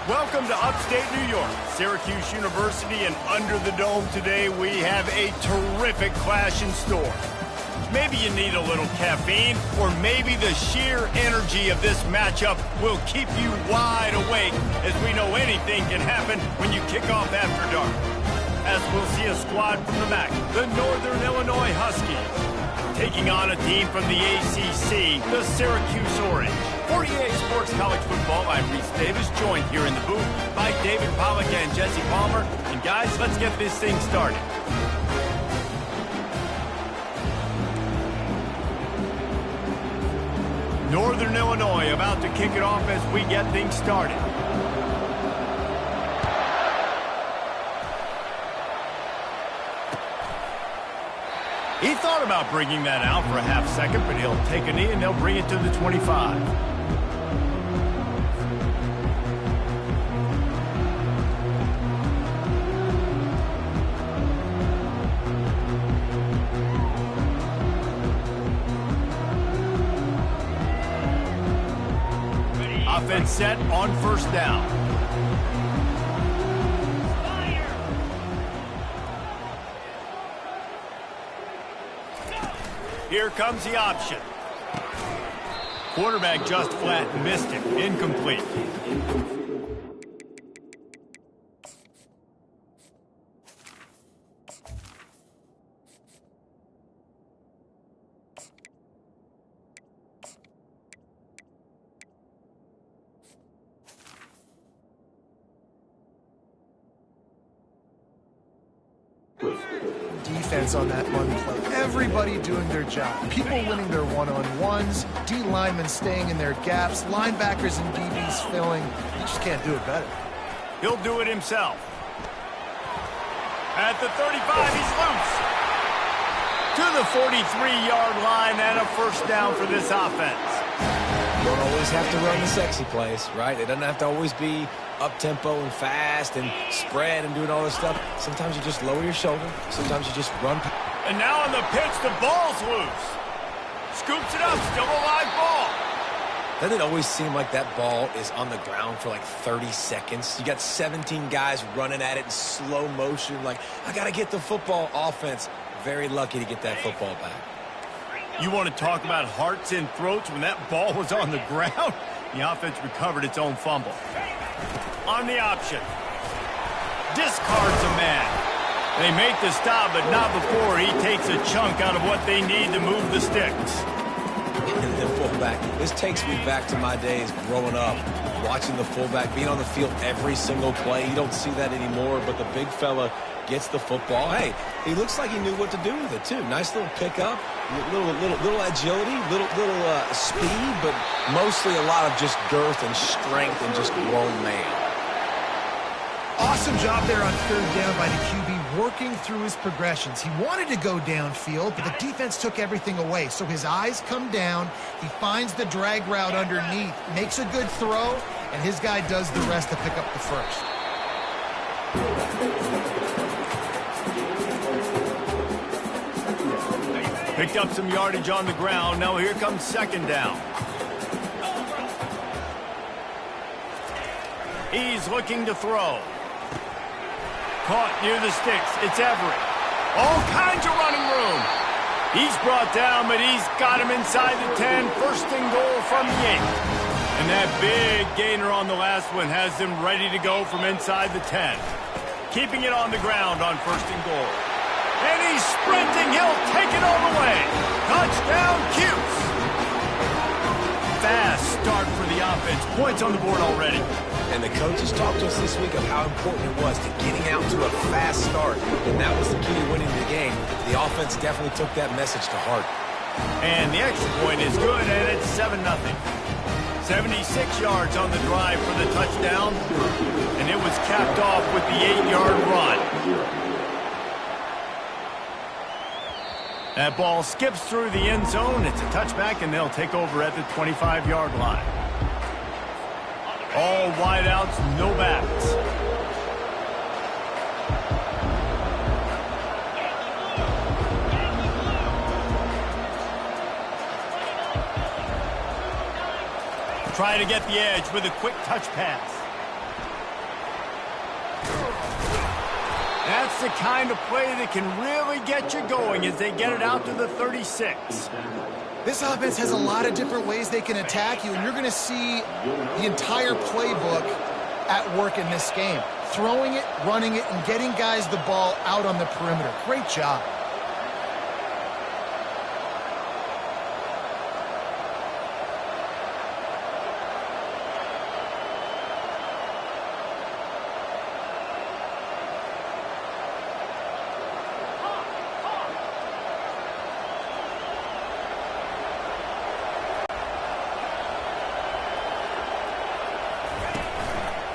Welcome to upstate New York, Syracuse University, and under the dome today we have a terrific clash in store. Maybe you need a little caffeine, or maybe the sheer energy of this matchup will keep you wide awake, as we know anything can happen when you kick off after dark. As we'll see a squad from the MAC, the Northern Illinois Huskies, taking on a team from the ACC, the Syracuse Orange. 48 Sports College Football, I'm Reese Davis, joined here in the booth by David Pollack and Jesse Palmer. And guys, let's get this thing started. Northern Illinois about to kick it off as we get things started. He thought about bringing that out for a half second, but he'll take a knee and they'll bring it to the 25. Offense set on first down. Here comes the option. Quarterback just flat missed it. Incomplete. Defense on that run play. Everybody doing their job. People winning their one-on-ones, D linemen staying in their gaps, linebackers and DBs filling. You just can't do it better. He'll do it himself. At the 35, he's loose. To the 43-yard line and a first down for this offense. You don't always have to run the sexy plays, right? It doesn't have to always be up-tempo and fast and spread and doing all this stuff. Sometimes you just lower your shoulder. Sometimes you just run. And now on the pitch, the ball's loose. Scoops it up, still a live ball. Doesn't it always seem like that ball is on the ground for like 30 seconds? You got 17 guys running at it in slow motion. Like, I got to get the football. Offense, very lucky to get that football back. You want to talk about hearts and throats when that ball was on the ground? The offense recovered its own fumble. On the option. Discards a man. They make the stop, but not before he takes a chunk out of what they need to move the sticks. And the fullback. This takes me back to my days growing up, watching the fullback being on the field every single play. You don't see that anymore, but the big fella gets the football. Hey, he looks like he knew what to do with it, too. Nice little pickup, little agility, little speed, but mostly a lot of just girth and strength and just grown man. Awesome job there on third down by the QB, working through his progressions. He wanted to go downfield, but the defense took everything away. So his eyes come down, he finds the drag route underneath, makes a good throw, and his guy does the rest to pick up the first. Picked up some yardage on the ground. Now here comes second down. He's looking to throw. Caught near the sticks. It's Everett. All kinds of running room. He's brought down, but he's got him inside the 10. First and goal from the 8. And that big gainer on the last one has them ready to go from inside the 10. Keeping it on the ground on first and goal. And he's sprinting. He'll take it all the way. Touchdown, Cuse. Fast start for the offense. Points on the board already. And the coaches talked to us this week of how important it was to getting out to a fast start. And that was the key to winning the game. The offense definitely took that message to heart. And the extra point is good, and it's 7-0. 76 yards on the drive for the touchdown. And it was capped off with the 8-yard run. That ball skips through the end zone. It's a touchback, and they'll take over at the 25-yard line. All wideouts, no backs. Trying to get the edge with a quick touch pass. That's the kind of play that can really get you going as they get it out to the 36. This offense has a lot of different ways they can attack you, and you're going to see the entire playbook at work in this game. Throwing it, running it, and getting guys the ball out on the perimeter. Great job.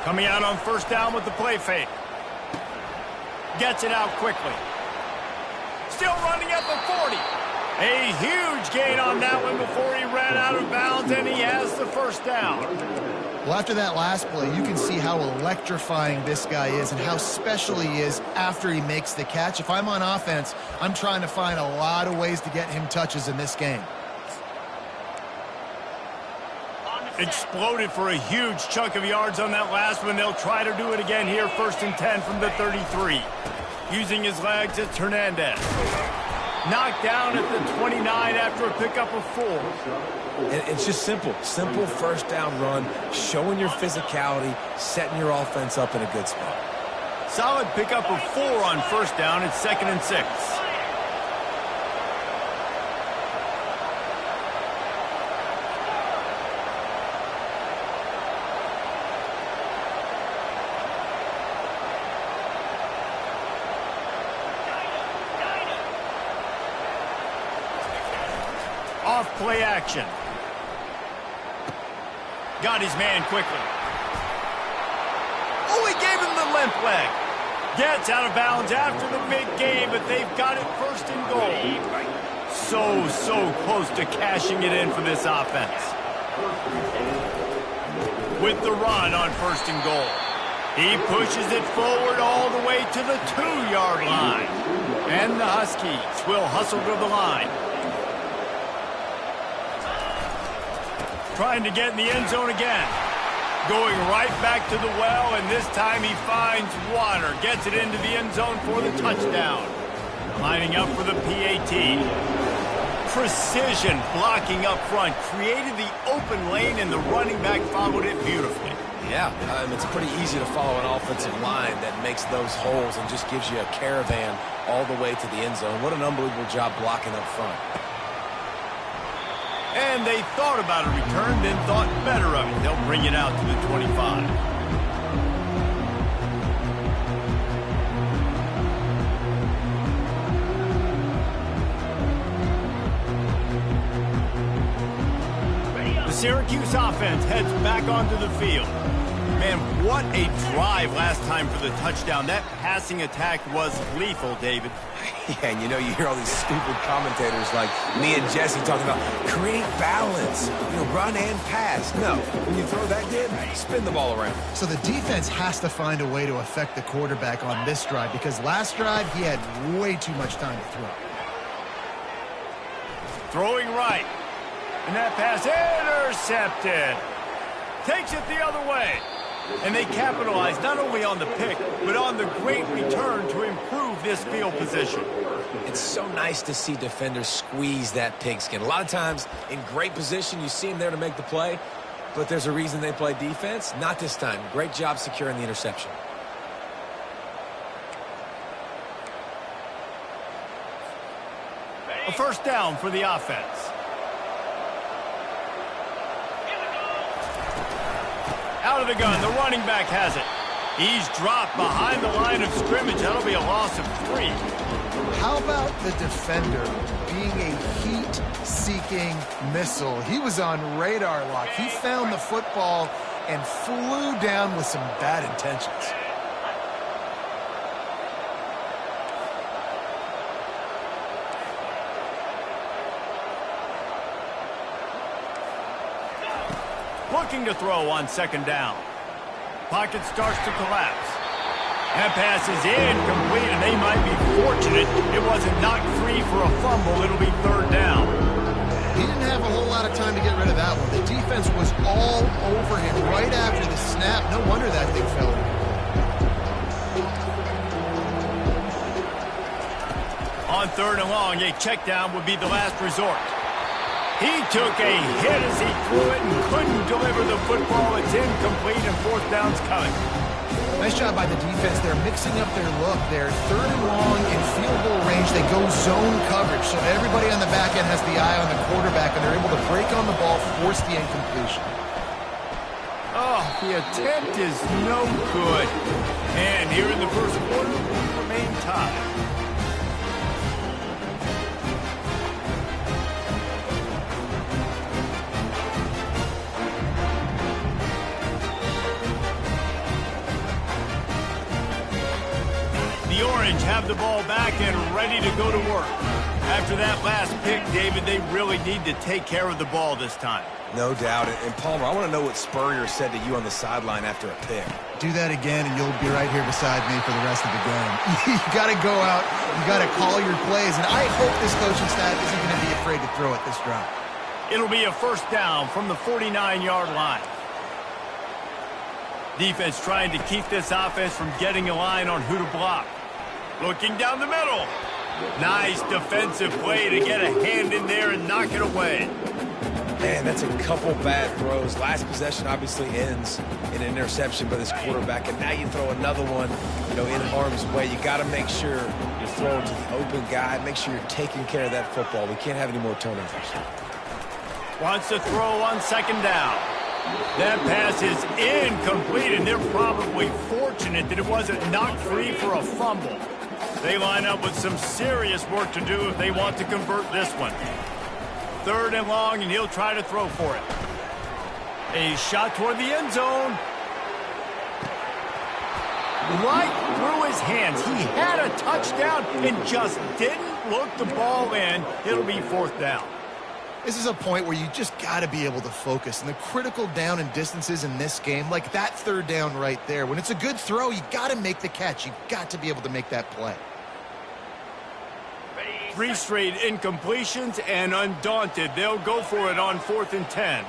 Coming out on first down with the play fake. Gets it out quickly. Still running at the 40. A huge gain on that one before he ran out of bounds, and he has the first down. Well, after that last play, you can see how electrifying this guy is and how special he is after he makes the catch. If I'm on offense, I'm trying to find a lot of ways to get him touches in this game. Exploded for a huge chunk of yards on that last one. They'll try to do it again here, 1st and 10 from the 33. Using his legs, it's Hernandez. Knocked down at the 29 after a pickup of 4. And it's just simple. Simple first down run, showing your physicality, setting your offense up in a good spot. Solid pickup of 4 on first down. It's 2nd and 6. Off play action. Got his man quickly. Oh, he gave him the limp leg. Gets out of bounds after the big game, but they've got it 1st and goal. So close to cashing it in for this offense. With the run on 1st and goal. He pushes it forward all the way to the 2-yard line. And the Huskies will hustle to the line. Trying to get in the end zone again. Going right back to the well, and this time he finds water. Gets it into the end zone for the touchdown. Lining up for the PAT. Precision blocking up front. Created the open lane, and the running back followed it beautifully. Yeah, it's pretty easy to follow an offensive line that makes those holes and just gives you a caravan all the way to the end zone. What an unbelievable job blocking up front. And they thought about a return, then thought better of it. They'll bring it out to the 25. The Syracuse offense heads back onto the field. Man, what a drive last time for the touchdown. That passing attack was lethal, David. Yeah, and you hear all these stupid commentators like me and Jesse talking about create balance, run and pass. No, when you throw that good, spin the ball around. So the defense has to find a way to affect the quarterback on this drive because last drive he had way too much time to throw. Throwing right. And that pass intercepted. Takes it the other way. And they capitalize not only on the pick, but on the great return to improve this field position. It's so nice to see defenders squeeze that pigskin. A lot of times, in great position, you see them there to make the play, but there's a reason they play defense. Not this time. Great job securing the interception. A first down for the offense. Out of the gun, the running back has it. He's dropped behind the line of scrimmage. That'll be a loss of 3. How about the defender being a heat-seeking missile? He was on radar lock. He found the football and flew down with some bad intentions. Looking to throw on second down. Pocket starts to collapse. That pass is incomplete, and they might be fortunate it wasn't knocked free for a fumble. It'll be third down. He didn't have a whole lot of time to get rid of that one. The defense was all over him right after the snap. No wonder that thing fell. 3rd and long, a check down would be the last resort. He took a hit as he threw it and couldn't deliver the football. It's incomplete and 4th down's coming. Nice job by the defense. They're mixing up their look. They're 3rd and long in field goal range. They go zone coverage, so everybody on the back end has the eye on the quarterback, and they're able to break on the ball, force the incompletion. Oh, the attempt is no good. And here in the first quarter, we remain tied. The Orange have the ball back and ready to go to work. After that last pick, David, they really need to take care of the ball this time. No doubt. And Palmer, I want to know what Spurrier said to you on the sideline after a pick. Do that again, and you'll be right here beside me for the rest of the game. You got to go out. You got to call your plays, and I hope this coaching staff isn't going to be afraid to throw it this drive. It'll be a 1st down from the 49-yard line. Defense trying to keep this offense from getting a line on who to block. Looking down the middle. Nice defensive play to get a hand in there and knock it away. Man, that's a couple bad throws. Last possession obviously ends in an interception by this quarterback, and now you throw another one, in harm's way. You got to make sure you're throwing to the open guy. Make sure you're taking care of that football. We can't have any more turnovers. Wants to throw on 2nd down. That pass is incomplete, and they're probably fortunate that it wasn't knocked free for a fumble. They line up with some serious work to do if they want to convert this one. 3rd and long, and he'll try to throw for it. A shot toward the end zone. Right through his hands. He had a touchdown and just didn't look the ball in. It'll be 4th down. This is a point where you just got to be able to focus. And the critical down and distances in this game, like that 3rd down right there, when it's a good throw, you got to make the catch. You got to be able to make that play. 3 straight incompletions, and undaunted, they'll go for it on 4th and 10.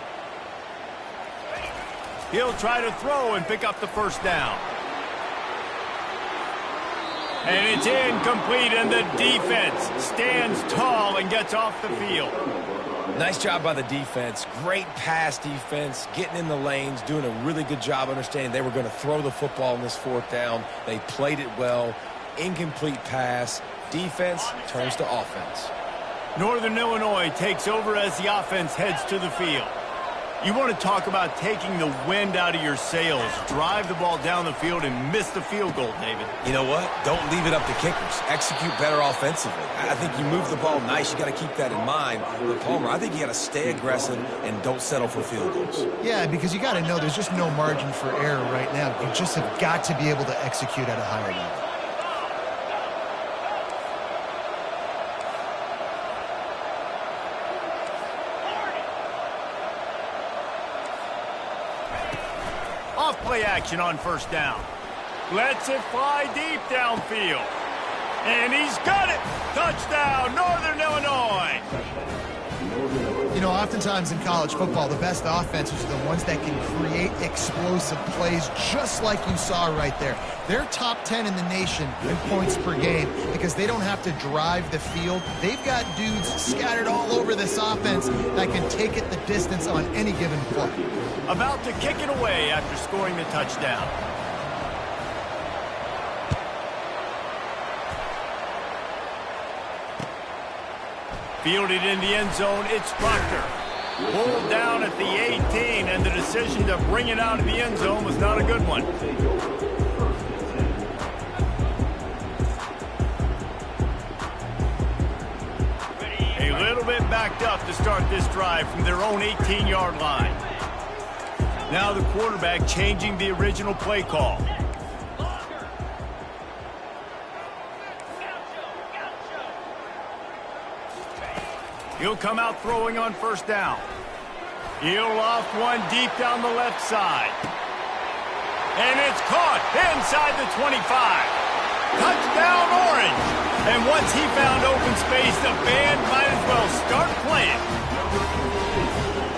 He'll try to throw and pick up the 1st down. And it's incomplete, and the defense stands tall and gets off the field. Nice job by the defense. Great pass defense, getting in the lanes, doing a really good job understanding they were going to throw the football in this 4th down. They played it well. Incomplete pass. Defense turns to offense. Northern Illinois takes over as the offense heads to the field. You want to talk about taking the wind out of your sails. Drive the ball down the field and miss the field goal, David. You know what? Don't leave it up to kickers. Execute better offensively. I think you move the ball nice. You got to keep that in mind. But Palmer, I think you got to stay aggressive and don't settle for field goals. Yeah, because you got to know there's just no margin for error right now. You just have got to be able to execute at a higher level. Off-play action on 1st down. Lets it fly deep downfield. And he's got it! Touchdown, Northern Illinois! You know, oftentimes in college football, the best offenses are the ones that can create explosive plays, just like you saw right there. They're top 10 in the nation in points per game because they don't have to drive the field. They've got dudes scattered all over this offense that can take it the distance on any given play. About to kick it away after scoring the touchdown. Fielded in the end zone, it's Proctor. Pulled down at the 18, and the decision to bring it out of the end zone was not a good one. A little bit backed up to start this drive from their own 18-yard line. Now the quarterback changing the original play call. He'll come out throwing on 1st down. He'll loft one deep down the left side. And it's caught inside the 25. Touchdown, Orange. And once he found open space, the band might as well start playing.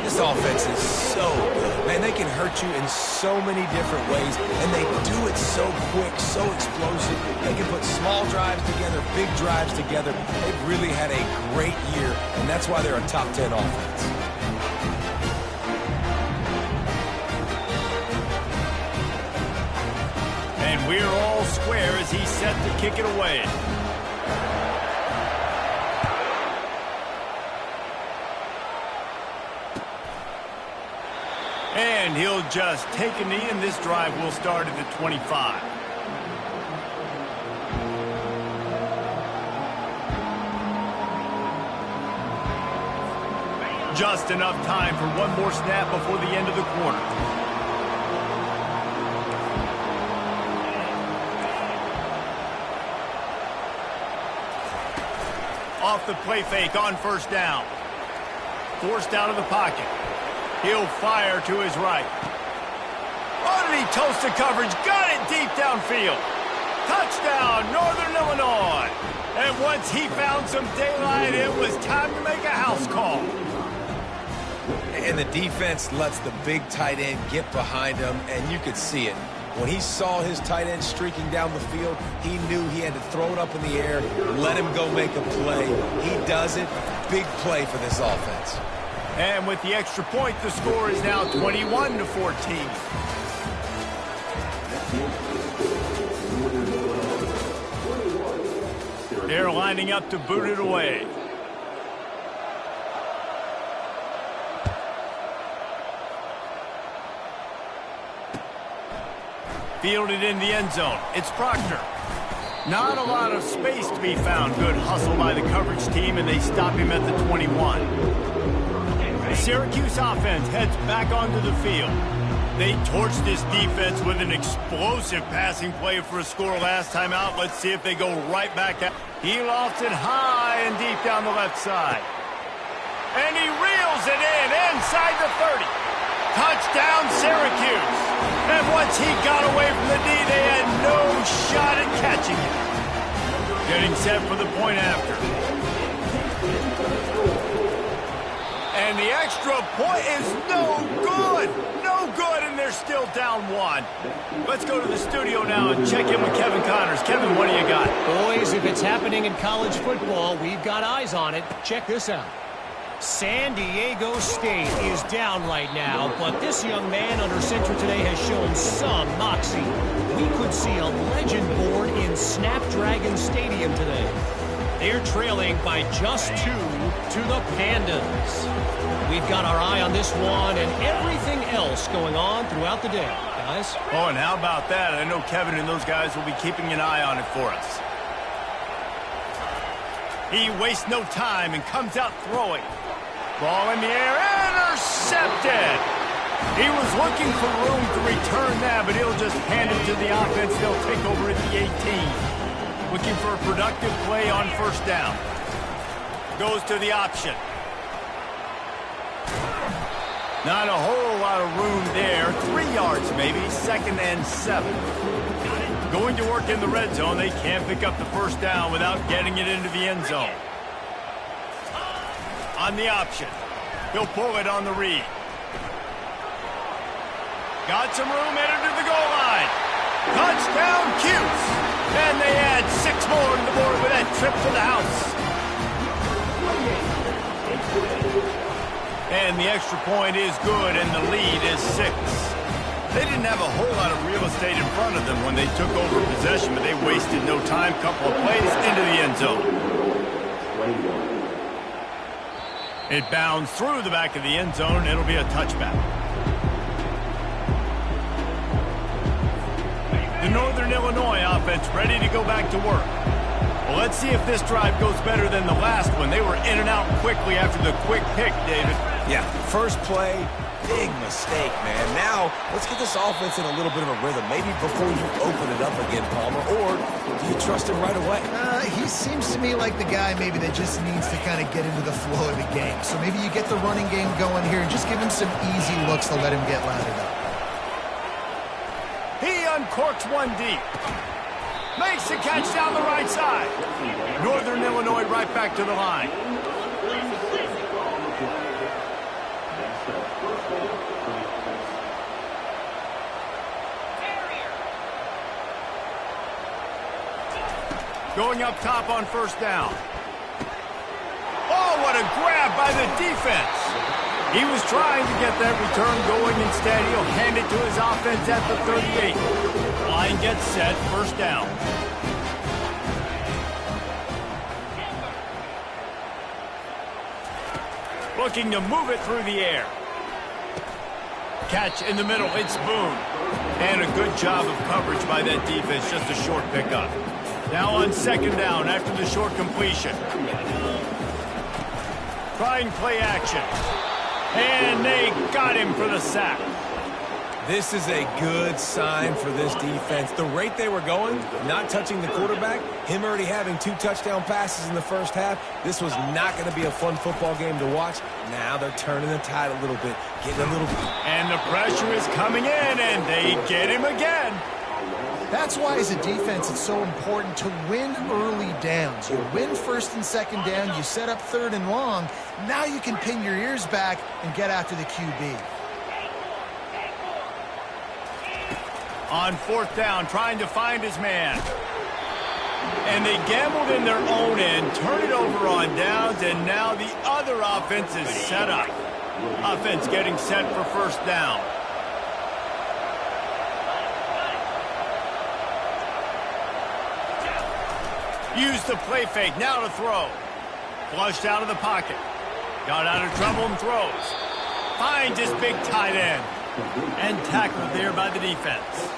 This This offense is so good. Man, they can hurt you in so many different ways, and they do it so quick, so explosive. They can put small drives together, big drives together. They've really had a great year, and that's why they're a top 10 offense. And we're all square as he's set to kick it away. And he'll just take a knee, and this drive will start at the 25. Just enough time for one more snap before the end of the quarter. Off the play fake on first down. Forced out of the pocket. He'll fire to his right. Oh, did he toast the coverage? Got it deep downfield. Touchdown, Northern Illinois. And once he found some daylight, it was time to make a house call. And the defense lets the big tight end get behind him, and you could see it. When he saw his tight end streaking down the field, he knew he had to throw it up in the air, let him go make a play. He does it. Big play for this offense. And with the extra point, the score is now 21-14. They're lining up to boot it away. Fielded in the end zone. It's Proctor. Not a lot of space to be found. Good hustle by the coverage team, and they stop him at the 21. Syracuse offense heads back onto the field. They torched this defense with an explosive passing play for a score last time out. Let's see if they go right back out. He lofts it high and deep down the left side. And he reels it in inside the 30. Touchdown, Syracuse. And once he got away from the D, they had no shot at catching it. Getting set for the point after. And the extra point is no good. No good, and they're still down one. Let's go to the studio now and check in with Kevin Connors. Kevin, what do you got? Boys, if it's happening in college football, we've got eyes on it. Check this out. San Diego State is down right now, but this young man under center today has shown some moxie. We could see a legend born in Snapdragon Stadium today. They're trailing by just 2 to the Pandas. We've got our eye on this one and everything else going on throughout the day, guys. Oh, and how about that? I know Kevin and those guys will be keeping an eye on it for us. He wastes no time and comes out throwing. Ball in the air, intercepted! He was looking for room to return that, but he'll just hand it to the offense. They'll take over at the 18. Looking for a productive play on first down. Goes to the option. Not a whole lot of room there. 3 yards maybe, 2nd and 7. Going to work in the red zone. They can't pick up the first down without getting it into the end zone. On the option. He'll pull it on the read. Got some room, headed to the goal line. Touchdown, Cuse. And they add 6 more to the board with that trip to the house. And the extra point is good, and the lead is 6. They didn't have a whole lot of real estate in front of them when they took over possession, but they wasted no time. Couple of plays into the end zone. It bounds through the back of the end zone. It'll be a touchback. The Northern Illinois offense ready to go back to work. Well, let's see if this drive goes better than the last one. They were in and out quickly after the quick pick, David. Yeah, first play, big mistake, man. Now, let's get this offense in a little bit of a rhythm. Maybe before you open it up again, Palmer, or do you trust him right away? He seems to me like the guy maybe that just needs to kind of get into the flow of the game. So maybe you get the running game going here and just give him some easy looks to let him get lathered up. He uncorks one deep. Makes the catch down the right side. Northern Illinois right back to the line. Going up top on first down. Oh, what a grab by the defense. He was trying to get that return going. Instead, he'll hand it to his offense at the 38. Line gets set, first down. Looking to move it through the air. Catch in the middle, it's Boone. And a good job of coverage by that defense, just a short pickup. Now on second down after the short completion. Trying play action. And they got him for the sack. This is a good sign for this defense. The rate they were going, not touching the quarterback, him already having 2 touchdown passes in the first half, this was not going to be a fun football game to watch. Now they're turning the tide a little bit, getting a little... And the pressure is coming in, and they get him again. That's why, as a defense, it's so important to win early downs. You win first and second down, you set up third and long. Now you can pin your ears back and get after the QB. On fourth down, trying to find his man. And they gambled in their own end, turn it over on downs, and now the other offense is set up. Offense getting set for first down. Use the play fake, now to throw. Flushed out of the pocket. Got out of trouble and throws. Finds his big tight end. And tackled there by the defense.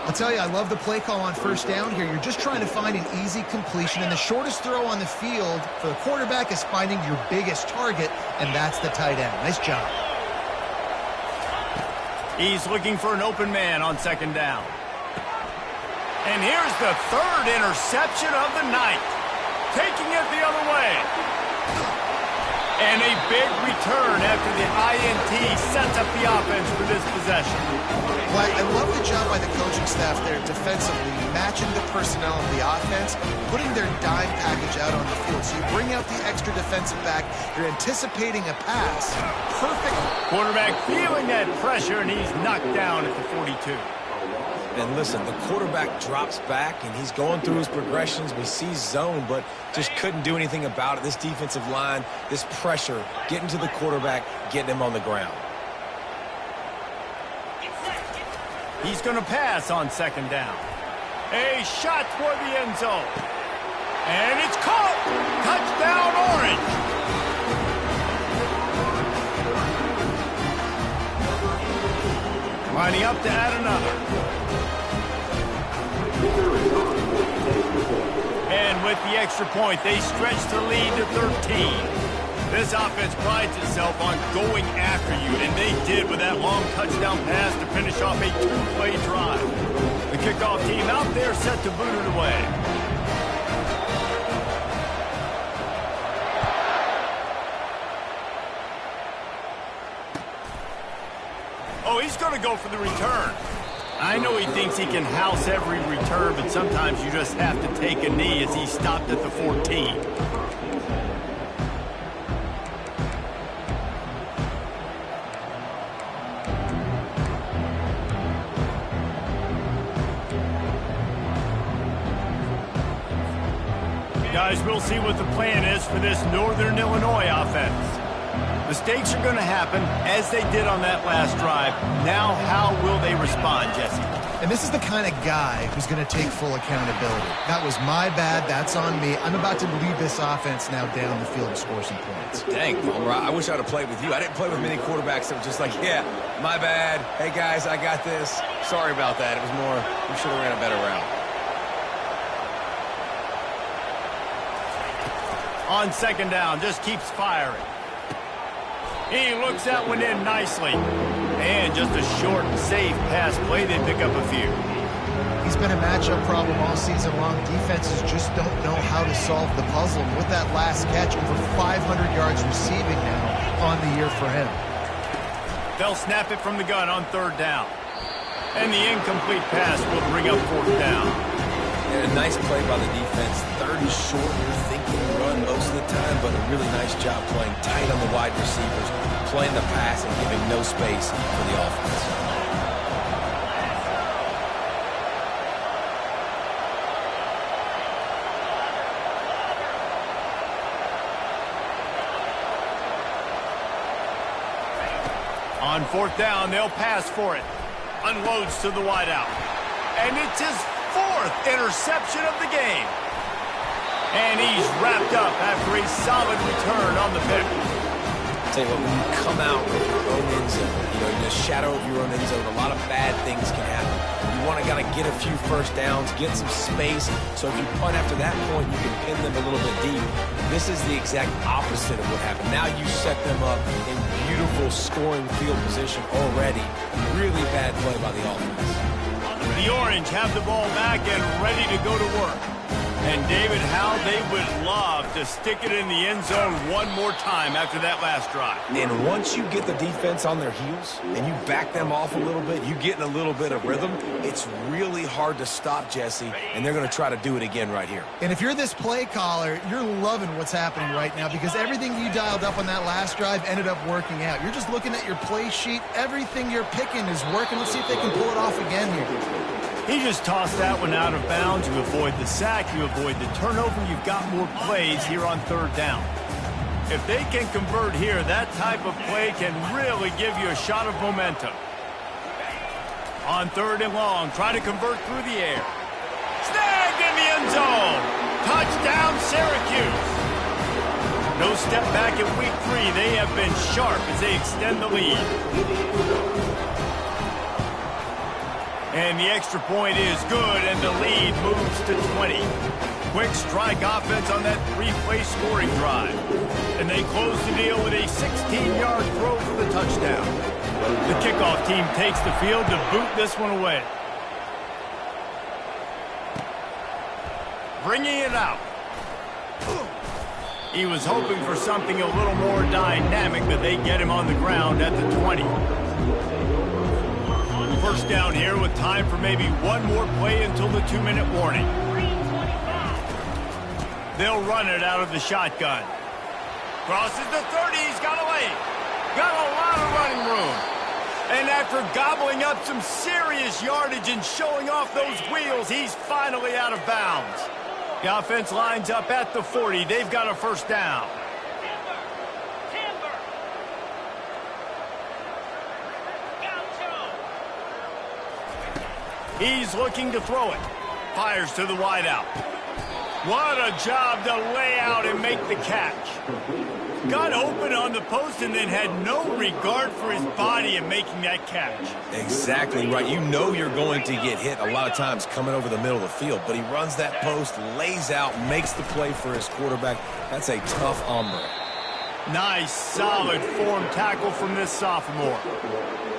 I'll tell you, I love the play call on first down here. You're just trying to find an easy completion, and the shortest throw on the field for the quarterback is finding your biggest target, and that's the tight end. Nice job. He's looking for an open man on second down. And here's the third interception of the night. Taking it the other way. And a big return after the INT sets up the offense for this possession. Well, I love the job by the coaching staff there defensively, matching the personnel of the offense, putting their dime package out on the field. So you bring out the extra defensive back, you're anticipating a pass. Perfect. Quarterback feeling that pressure, and he's knocked down at the 42. And listen, the quarterback drops back, and he's going through his progressions. We see zone, but just couldn't do anything about it. This defensive line, this pressure, getting to the quarterback, getting him on the ground. He's going to pass on second down. A shot toward the end zone. And it's caught. Touchdown, Orange. Lining up to add another. And with the extra point, they stretch the lead to 13. This offense prides itself on going after you, and they did with that long touchdown pass to finish off a 2-play drive. The kickoff team out there set to boot it away. Oh, he's going to go for the return. I know he thinks he can house every return, but sometimes you just have to take a knee as he stopped at the 14. Guys, we'll see what the plan is for this Northern Illinois offense. Mistakes are going to happen, as they did on that last drive. Now, how will they respond, Jesse? And this is the kind of guy who's going to take full accountability. That was my bad. That's on me. I'm about to lead this offense now down the field and score some points. Dang, Palmer, I wish I'd have played with you. I didn't play with many quarterbacks that were just like, yeah, my bad. Hey, guys, I got this. Sorry about that. It was more, we should have ran a better route. On second down, just keeps firing. He looks that one in nicely. And just a short, safe pass play. They pick up a few. He's been a matchup problem all season long. Defenses just don't know how to solve the puzzle. And with that last catch, over 500 yards receiving now on the year for him. They'll snap it from the gun on third down. And the incomplete pass will bring up fourth down. And a nice play by the defense. Third and short, you're thinking run most of the time, but a really nice job playing tight on the wide receivers, playing the pass and giving no space for the offense. On fourth down, they'll pass for it. Unloads to the wideout. And it's his fourth interception of the game. And he's wrapped up after a solid return on the pick. I'll tell you what, when you come out of your own end zone, in the shadow of your own end zone, a lot of bad things can happen. You want to get a few first downs, get some space, so if you punt after that point, you can pin them a little bit deep. This is the exact opposite of what happened. Now you set them up in beautiful scoring field position already. Really bad play by the offense. The Orange have the ball back and ready to go to work. And David, how they would love to stick it in the end zone one more time after that last drive. And once you get the defense on their heels and you back them off a little bit, you get in a little bit of rhythm, it's really hard to stop, Jesse, and they're going to try to do it again right here. And if you're this play caller, you're loving what's happening right now because everything you dialed up on that last drive ended up working out. You're just looking at your play sheet. Everything you're picking is working. Let's see if they can pull it off again here. He just tossed that one out of bounds. You avoid the sack, you avoid the turnover. You've got more plays here on third down. If they can convert here, that type of play can really give you a shot of momentum. On third and long, try to convert through the air. Snagged in the end zone. Touchdown, Syracuse. No step back in week 3. They have been sharp as they extend the lead. And the extra point is good, and the lead moves to 20. Quick strike offense on that 3-play scoring drive. And they close the deal with a 16-yard throw for the touchdown. The kickoff team takes the field to boot this one away. Bringing it out. He was hoping for something a little more dynamic, but they get him on the ground at the 20. First down here with time for maybe one more play until the 2-minute warning. They'll run it out of the shotgun. Crosses the 30. He's got a lane. Got a lot of running room. And after gobbling up some serious yardage and showing off those wheels, he's finally out of bounds. The offense lines up at the 40. They've got a first down. He's looking to throw it. Fires to the wideout. What a job to lay out and make the catch. Got open on the post and then had no regard for his body in making that catch. Exactly right. You know you're going to get hit a lot of times coming over the middle of the field, but he runs that post, lays out, makes the play for his quarterback. That's a tough hombre. Nice, solid form tackle from this sophomore.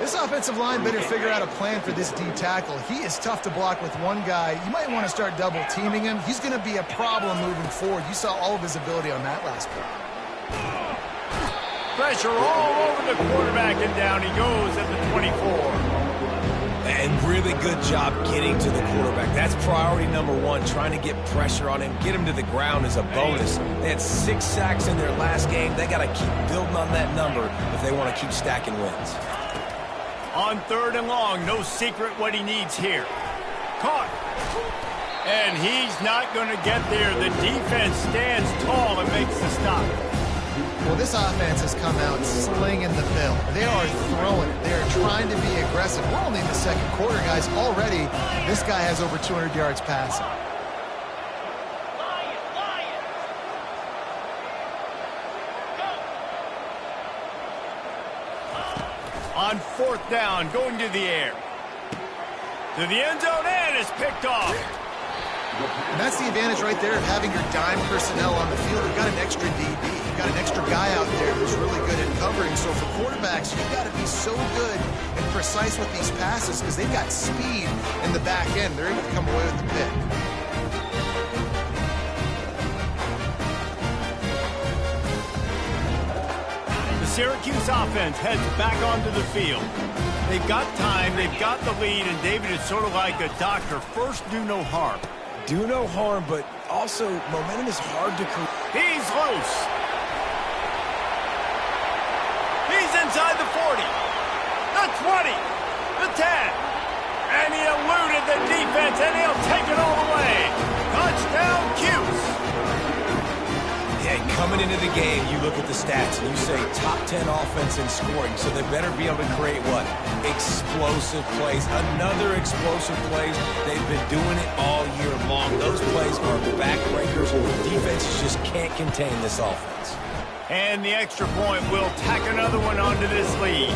This offensive line better figure out a plan for this D tackle. He is tough to block with one guy. You might want to start double teaming him. He's going to be a problem moving forward. You saw all of his ability on that last play. Pressure all over the quarterback, and down he goes at the 24. And really good job getting to the quarterback. That's priority number 1, trying to get pressure on him. Get him to the ground is a bonus. They had 6 sacks in their last game. They got to keep building on that number if they want to keep stacking wins. On third and long, no secret what he needs here. Caught. And he's not going to get there. The defense stands tall and makes the stop. Well, this offense has come out slinging the bill. They are throwing it. They are trying to be aggressive. We're only in the second quarter, guys. Already, this guy has over 200 yards passing. On fourth down, going to the air. To the end zone, and it's picked off. And that's the advantage right there of having your dime personnel on the field. You've got an extra DB. You've got an extra guy out there who's really good at covering. So for quarterbacks, you've got to be so good and precise with these passes because they've got speed in the back end. They're able to come away with the pick. The Syracuse offense heads back onto the field. They've got time, they've got the lead, and David is sort of like a doctor. First, do no harm. Do no harm, but also momentum is hard to create. He's loose. He's inside the 40, the 20, the 10. And he eluded the defense, and he'll take it all the way. Touchdown, Cuse. Yeah, he Coming into the game, you look at the stats and you say top 10 offense in scoring, so they better be able to create what? Explosive plays. Another explosive plays. They've been doing it all year long. Those plays are backbreakers. Defenses just can't contain this offense. And the extra point will tack another one onto this lead.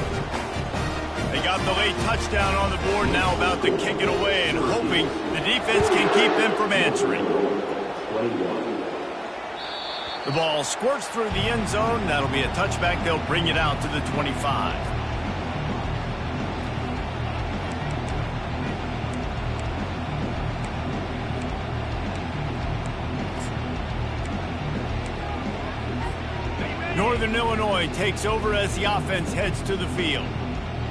They got the late touchdown on the board, now about to kick it away and hoping the defense can keep them from answering. The ball squirts through the end zone. That'll be a touchback. They'll bring it out to the 25. Northern Illinois takes over as the offense heads to the field.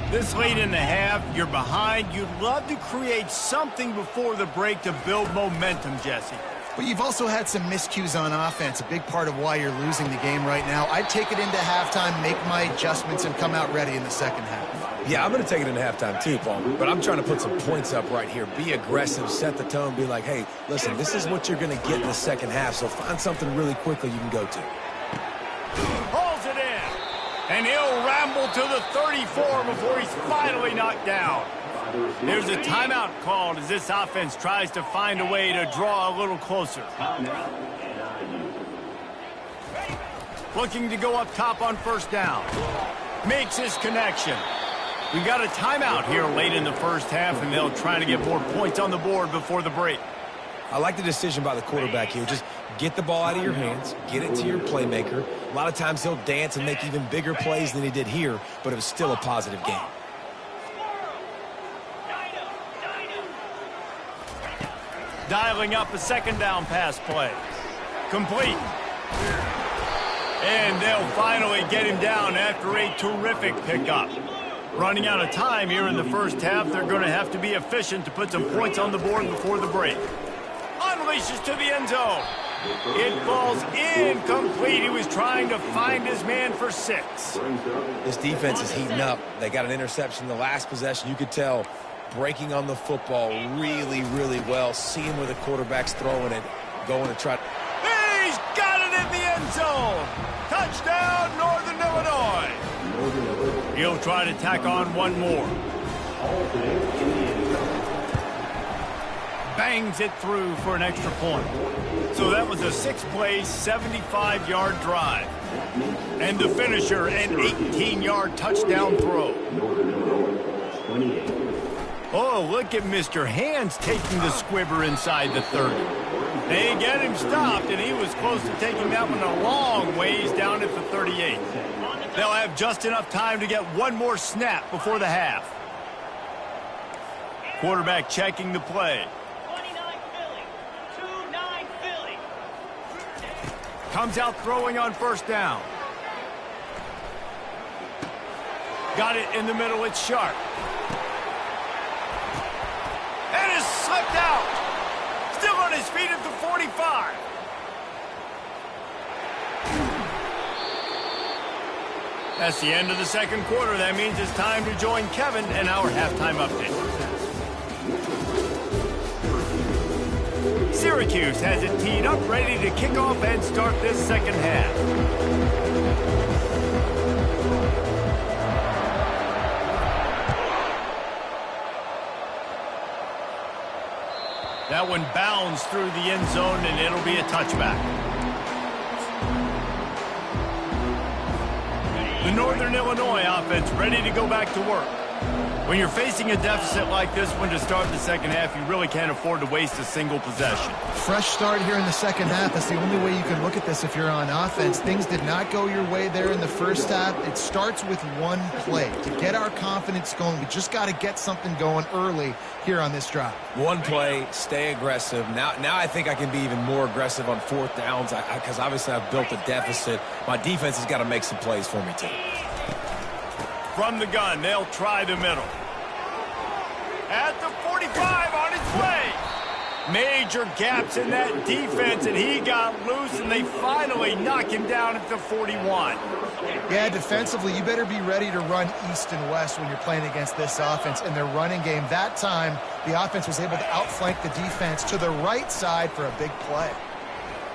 This late in the half, you're behind. You'd love to create something before the break to build momentum, Jesse. But you've also had some miscues on offense, a big part of why you're losing the game right now. I'd take it into halftime, make my adjustments, and come out ready in the second half. Yeah, I'm going to take it into halftime too, Paul. But I'm trying to put some points up right here. Be aggressive, set the tone, be like, hey, listen, this is what you're going to get in the second half, so find something really quickly you can go to. Hauls it in, and he'll ramble to the 34 before he's finally knocked down. There's a timeout called as this offense tries to find a way to draw a little closer. Looking to go up top on first down. Makes his connection. We got a timeout here late in the first half, and they'll try to get more points on the board before the break. I like the decision by the quarterback here. Just get the ball out of your hands, get it to your playmaker. A lot of times he'll dance and make even bigger plays than he did here, but it was still a positive game. Dialing up a second down pass play. Complete. And they'll finally get him down after a terrific pickup. Running out of time here in the first half, they're going to have to be efficient to put some points on the board before the break. Unleashes to the end zone. It falls incomplete. He was trying to find his man for 6. This defense is heating up. They got an interception the last possession. You could tell breaking on the football really, really well. Seeing where the quarterback's throwing it, going to try. He's got it in the end zone. Touchdown, Northern Illinois. He'll try to tack on one more. Bangs it through for an extra point. So that was a 6-play, 75-yard drive. And the finisher, an 18-yard touchdown throw. Oh, look at Mr. Hands taking the squibber inside the 30. They get him stopped, and he was close to taking that one a long ways down at the 38. They'll have just enough time to get one more snap before the half. Quarterback checking the play. Comes out throwing on first down. Got it in the middle, it's Sharp. And is slipped out. Still on his feet at the 45. That's the end of the second quarter. That means it's time to join Kevin and our halftime update. Syracuse has it teed up, ready to kick off and start this second half. That one bounds through the end zone, and it'll be a touchback. The Northern Illinois offense ready to go back to work. When you're facing a deficit like this one to start the second half, you really can't afford to waste a single possession. Fresh start here in the second half. That's the only way you can look at this if you're on offense. Things did not go your way there in the first half. It starts with one play. To get our confidence going, we just got to get something going early here on this drive. One play, stay aggressive. Now I think I can be even more aggressive on fourth downs because obviously I've built a deficit. My defense has got to make some plays for me too. From the gun, they'll try the middle. At the 45 on his way. Major gaps in that defense, and he got loose, and they finally knock him down at the 41. Yeah, defensively, you better be ready to run east and west when you're playing against this offense in their running game. That time, the offense was able to outflank the defense to the right side for a big play.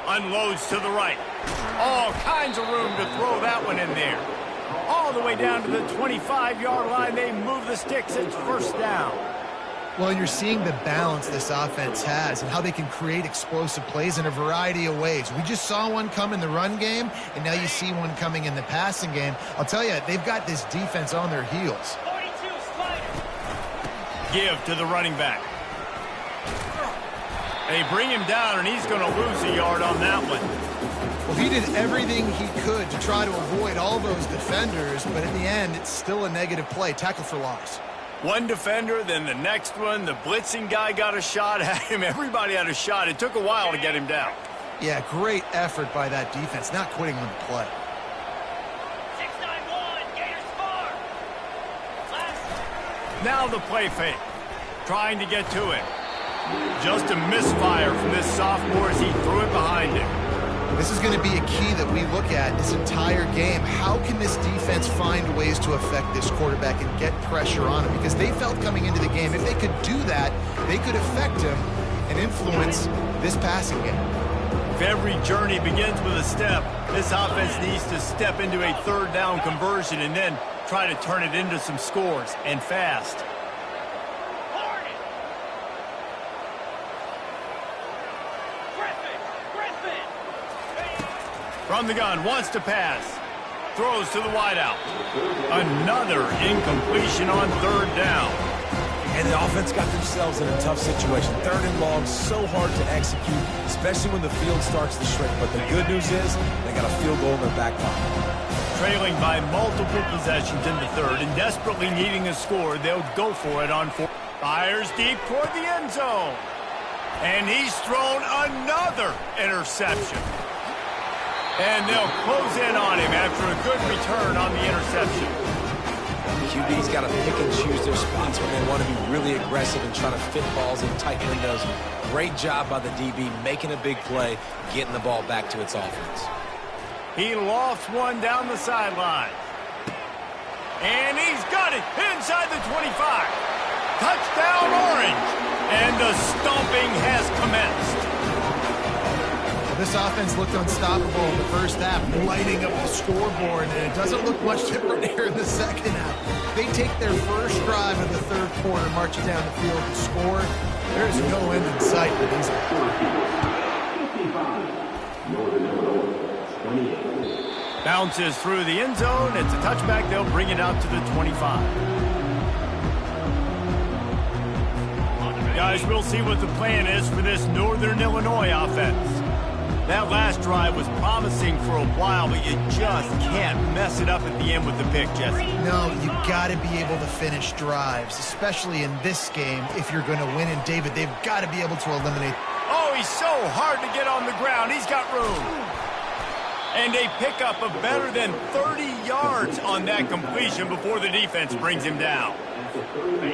Unloads to the right. All kinds of room to throw that one in there. All the way down to the 25-yard line. They move the sticks. It's first down. Well, you're seeing the balance this offense has and how they can create explosive plays in a variety of ways. We just saw one come in the run game, and now you see one coming in the passing game. I'll tell you, they've got this defense on their heels. 42, Spider. Give to the running back. They bring him down, and he's going to lose a yard on that one. Well, he did everything he could to try to avoid all those defenders, but in the end, it's still a negative play. Tackle for loss. One defender, then the next one. The blitzing guy got a shot at him. Everybody had a shot. It took a while to get him down. Yeah, great effort by that defense, not quitting on the play. 691, Gators far. Now the play fake. Trying to get to it. Just a misfire from this sophomore as he threw it behind him. This is going to be a key that we look at this entire game. How can this defense find ways to affect this quarterback and get pressure on him? Because they felt coming into the game, if they could do that, they could affect him and influence this passing game. If every journey begins with a step, this offense needs to step into a third down conversion and then try to turn it into some scores, and fast. From the gun, wants to pass. Throws to the wideout. Another incompletion on third down. And the offense got themselves in a tough situation. Third and long, so hard to execute, especially when the field starts to shrink. But the good news is they got a field goal in their back pocket. Trailing by multiple possessions in the third and desperately needing a score, they'll go for it on fourth. Fires deep toward the end zone. And he's thrown another interception. And they'll close in on him after a good return on the interception. QB's got to pick and choose their spots when they want to be really aggressive and try to fit balls in tight windows. Great job by the DB making a big play, getting the ball back to its offense. He lofts one down the sideline. And he's got it inside the 25. Touchdown Orange. And the stomping has commenced. This offense looked unstoppable in the first half, lighting up the scoreboard, and it doesn't look much different here in the second half. They take their first drive of the third quarter, march it down the field to score. There's no end in sight for these guys. Bounces through the end zone. It's a touchback. They'll bring it out to the 25. Guys, we'll see what the plan is for this Northern Illinois offense. That last drive was promising for a while, but you just can't mess it up at the end with the pick, Jesse. No, you got to be able to finish drives, especially in this game if you're going to win. And David, they've got to be able to eliminate. Oh, he's so hard to get on the ground. He's got room. And they pick up a better than 30 yards on that completion before the defense brings him down.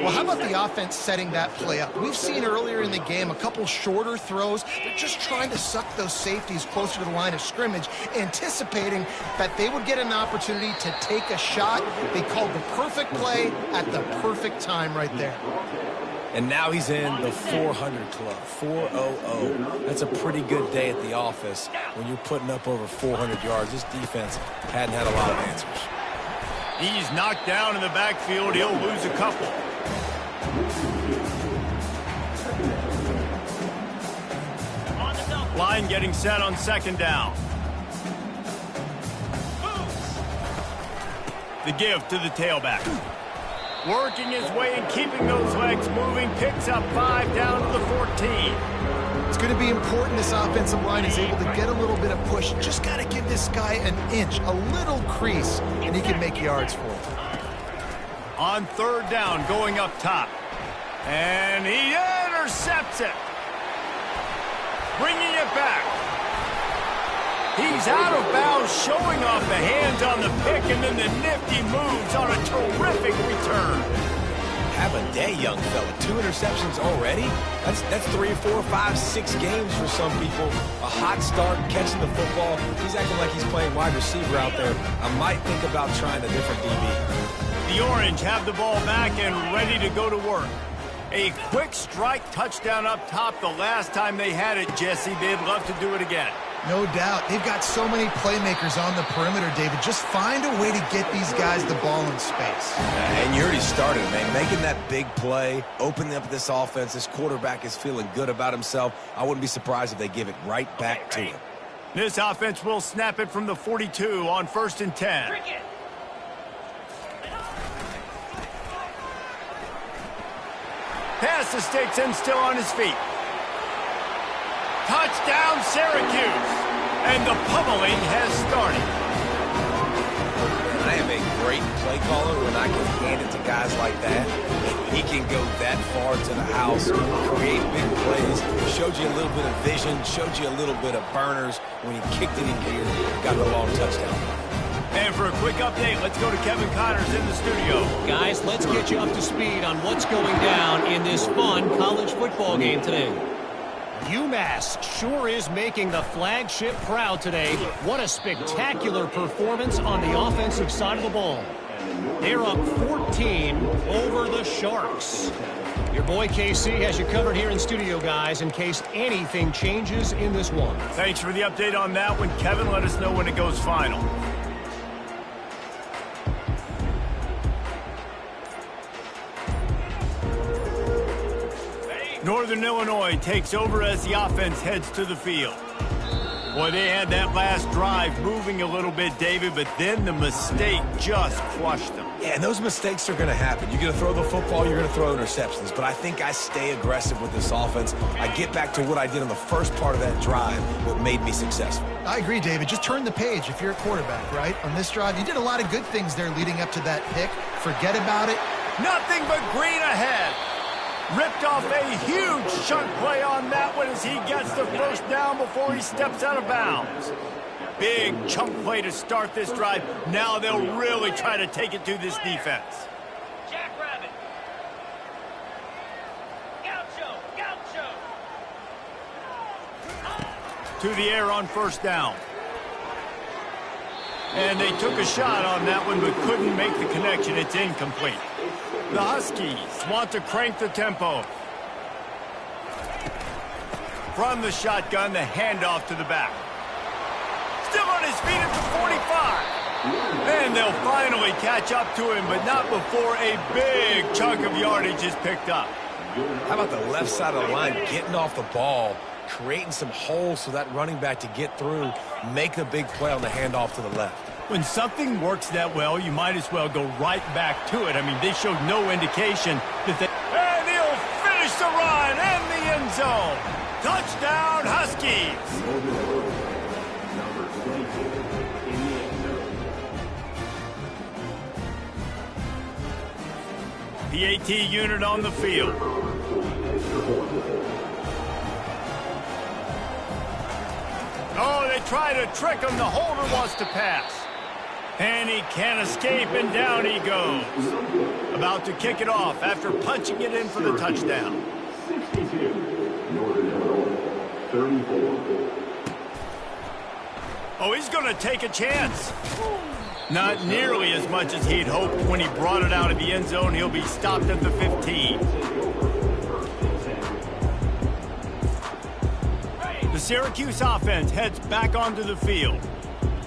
Well, how about the offense setting that play up? We've seen earlier in the game a couple shorter throws. They're just trying to suck those safeties closer to the line of scrimmage, anticipating that they would get an opportunity to take a shot. They called the perfect play at the perfect time right there. And now he's in the 400 club, 400. That's a pretty good day at the office when you're putting up over 400 yards. This defense hadn't had a lot of answers. He's knocked down in the backfield. He'll lose a couple. Line getting set on second down. The give to the tailback. Working his way and keeping those legs moving. Picks up 5 down to the 14. It's going to be important this offensive line is able to get a little bit of push. Just got to give this guy an inch, a little crease, and he can make yards for it. On third down, going up top. And he intercepts it. Bringing it back. He's out of bounds, showing off the hands on the pick, and then the nifty moves on a terrific return. Have a day, young fella. 2 interceptions already? That's 3, 4, 5, 6 games for some people. A hot start, catching the football. He's acting like he's playing wide receiver out there. I might think about trying a different DB. The Orange have the ball back and ready to go to work. A quick strike touchdown up top the last time they had it, Jesse. They'd love to do it again. No doubt. They've got so many playmakers on the perimeter, David. Just find a way to get these guys the ball in space. And you already started, man. Making that big play, opening up this offense. This quarterback is feeling good about himself. I wouldn't be surprised if they give it right back to him. This offense will snap it from the 42 on 1st and 10. Pass the sticks and still on his feet. Touchdown, Syracuse. And the pummeling has started. I am a great play caller when I can hand it to guys like that. And he can go that far to the house, create big plays. Showed you a little bit of vision, showed you a little bit of burners. When he kicked it in gear, got the long touchdown. And for a quick update, let's go to Kevin Connors in the studio. Guys, let's get you up to speed on what's going down in this fun college football game today. UMass sure is making the flagship proud today. What a spectacular performance on the offensive side of the ball. They're up 14 over the Sharks. Your boy KC has you covered here in studio, guys, in case anything changes in this one. Thanks for the update on that one, Kevin. Let us know when it goes final. Northern Illinois takes over as the offense heads to the field. Boy, they had that last drive moving a little bit, David, but then the mistake just crushed them. Yeah, and those mistakes are going to happen. You're going to throw the football, you're going to throw interceptions. But I think I stay aggressive with this offense. I get back to what I did on the first part of that drive, what made me successful. I agree, David. Just turn the page if you're a quarterback, right? On this drive, you did a lot of good things there leading up to that pick. Forget about it. Nothing but green ahead. Ripped off a huge chunk play on that one as he gets the first down before he steps out of bounds. Big chunk play to start this drive. Now they'll really try to take it to this defense. Jackrabbit. Gaucho. To the air on first down. And they took a shot on that one but couldn't make the connection. It's incomplete. The Huskies want to crank the tempo. From the shotgun, the handoff to the back. Still on his feet at the 45. And they'll finally catch up to him, but not before a big chunk of yardage is picked up. How about the left side of the line getting off the ball, creating some holes so that running back to get through, make a big play on the handoff to the left. When something works that well, you might as well go right back to it. I mean, they showed no indication that they... And he'll finish the run in the end zone. Touchdown, Huskies. PAT unit on the field. Oh, they try to trick him. The holder wants to pass. And he can't escape, and down he goes. About to kick it off after punching it in for the touchdown. 62, Northern Illinois, 34. Oh, he's going to take a chance. Not nearly as much as he'd hoped when he brought it out of the end zone. He'll be stopped at the 15. The Syracuse offense heads back onto the field.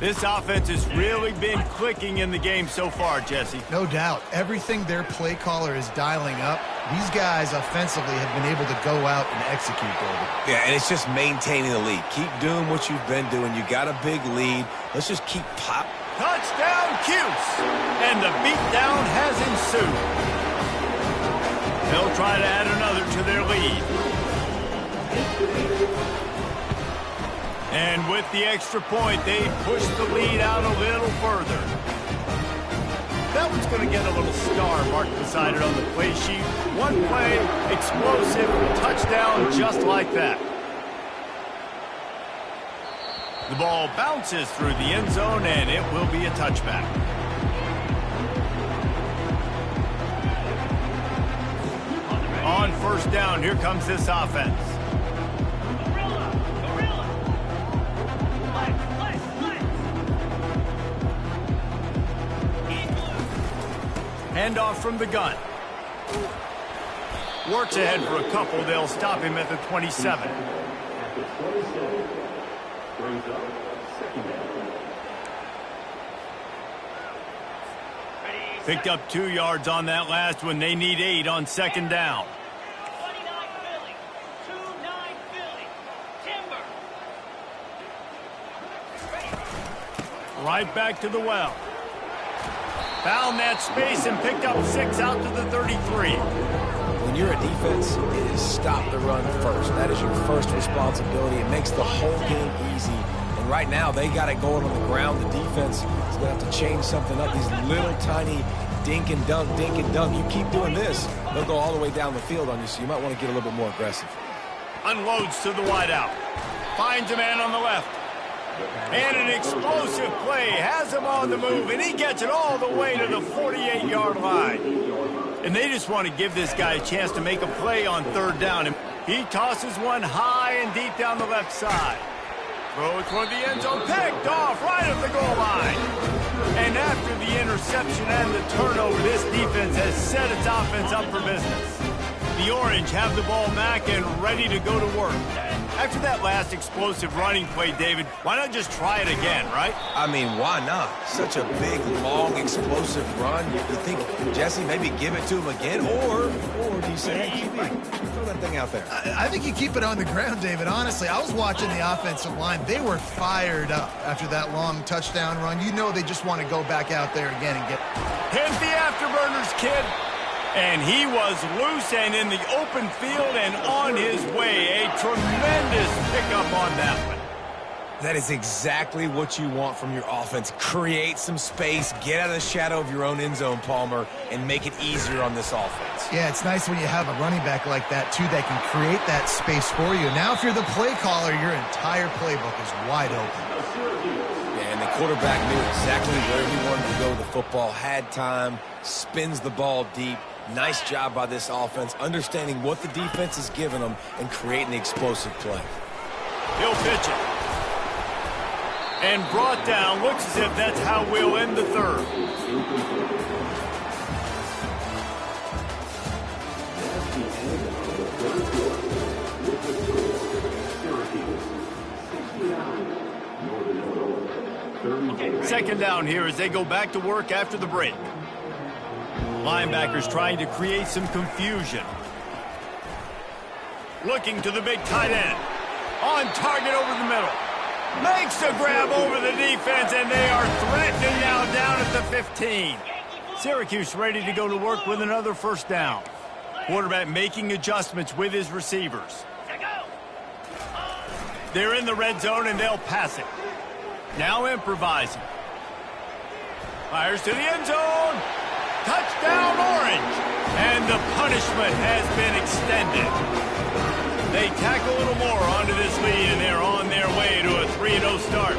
This offense has really been clicking in the game so far, Jesse. No doubt. Everything their play caller is dialing up, these guys offensively have been able to go out and execute, David. Yeah, and it's just maintaining the lead. Keep doing what you've been doing. You got a big lead. Let's just keep pop. Touchdown, Cuse! And the beatdown has ensued. They'll try to add another to their lead. And with the extra point, they push the lead out a little further. That one's going to get a little star marked beside it on the play sheet. One play, explosive, touchdown just like that. The ball bounces through the end zone, and it will be a touchback. On first down, here comes this offense. Handoff from the gun. Works ahead for a couple. They'll stop him at the 27. Brings up second down. Picked up 2 yards on that last one. They need 8 on second down. 29 Philly. 2-9 Philly. Timber. Right back to the well. Found that space and picked up 6 out to the 33. When you're a defense, it is stop the run first. That is your first responsibility. It makes the whole game easy. And right now, they got it going on the ground. The defense is going to have to change something up. These little tiny dink and dunk, dink and dunk. You keep doing this, they'll go all the way down the field on you, so you might want to get a little bit more aggressive. Unloads to the wideout. Finds a man on the left. And an explosive play. Has him on the move, and he gets it all the way to the 48-yard line. And they just want to give this guy a chance to make a play on third down. And he tosses one high and deep down the left side. Throws toward the end zone, picked off right at the goal line. And after the interception and the turnover, this defense has set its offense up for business. The Orange have the ball back and ready to go to work. After that last explosive running play, David, why not just try it again, right? I mean, why not? Such a big, long, explosive run. You think, Jesse, maybe give it to him again? Or do you say, hey, throw that thing out there? I think you keep it on the ground, David. Honestly, I was watching the offensive line. They were fired up after that long touchdown run. You know they just want to go back out there again and get... Hit the afterburners, kid. And he was loose and in the open field and on his way. A tremendous pickup on that one. That is exactly what you want from your offense. Create some space, get out of the shadow of your own end zone, Palmer, and make it easier on this offense. Yeah, it's nice when you have a running back like that, too, that can create that space for you. Now, if you're the play caller, your entire playbook is wide open. Yeah, and the quarterback knew exactly where he wanted to go with the football, had time, spins the ball deep. Nice job by this offense, understanding what the defense is giving them and creating the explosive play. He'll pitch it. And brought down. Looks as if that's how we'll end the third. Second down here as they go back to work after the break. Linebackers trying to create some confusion. Looking to the big tight end. On target over the middle. Makes a grab over the defense, and they are threatening now down at the 15. Syracuse ready to go to work with another first down. Quarterback making adjustments with his receivers. They're in the red zone, and they'll pass it. Now improvising. Fires to the end zone. Touchdown, Orange. And the punishment has been extended. They tack a little more onto this lead, and they're on their way to a 3-0 start.